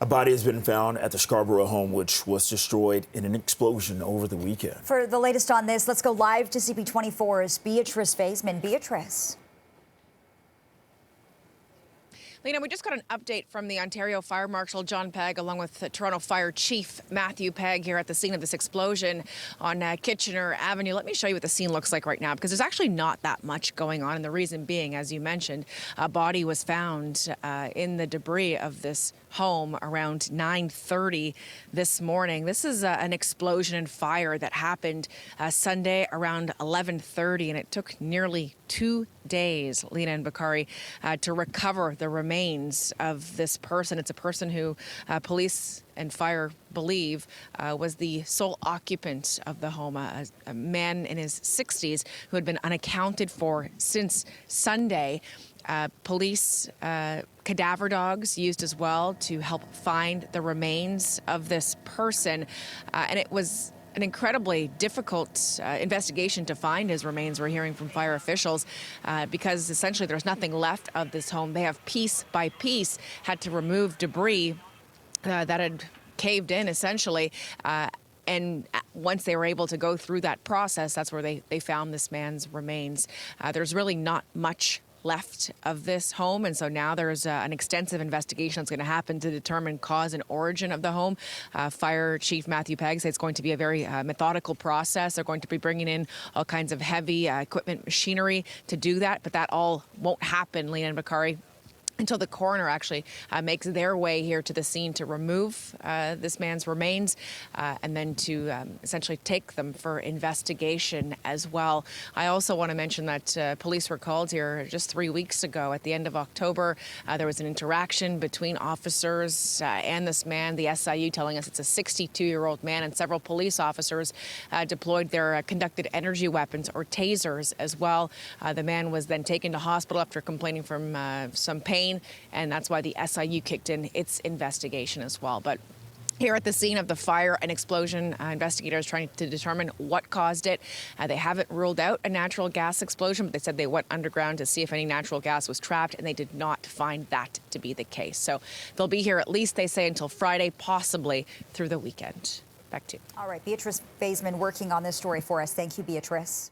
A body has been found at the Scarborough home, which was destroyed in an explosion over the weekend. For the latest on this, let's go live to CP24's Beatrice Faisman. Beatrice. Lena, we just got an update from the Ontario Fire Marshal John Pegg, along with the Toronto Fire Chief Matthew Pegg, here at the scene of this explosion on Kitchener Avenue. Let me show you what the scene looks like right now, because there's actually not that much going on. And the reason being, as you mentioned, a body was found in the debris of this home around 9:30 this morning. This is an explosion and fire that happened Sunday around 11:30, and it took nearly 2 days, Lena and Bakari, to recover the remains of this person. It's a person who police and fire believe was the sole occupant of the home, a man in his 60s who had been unaccounted for since Sunday. Police cadaver dogs used as well to help find the remains of this person, and it was an incredibly difficult investigation to find his remains. We're hearing from fire officials because essentially there's nothing left of this home. They have piece by piece had to remove debris that had caved in essentially. And once they were able to go through that process, that's where they found this man's remains. There's really not much left of this home, and so now there's an extensive investigation that's going to happen to determine cause and origin of the home. Fire Chief Matthew Pegg says it's going to be a very methodical process. They're going to be bringing in all kinds of heavy equipment, machinery to do that, but that all won't happen, Lena and Bakari, until the coroner actually makes their way here to the scene to remove this man's remains and then to essentially take them for investigation as well. I also want to mention that police were called here just 3 weeks ago at the end of October. There was an interaction between officers and this man, the SIU telling us it's a 62-year-old man, and several police officers deployed their conducted energy weapons or tasers as well. The man was then taken to hospital after complaining from some pain, and that's why the SIU kicked in its investigation as well. But here at the scene of the fire and explosion, investigators trying to determine what caused it. They haven't ruled out a natural gas explosion, but they said they went underground to see if any natural gas was trapped, and they did not find that to be the case. So they'll be here at least, they say, until Friday, possibly through the weekend. Back to you. All right, Beatrice Faisman working on this story for us. Thank you, Beatrice.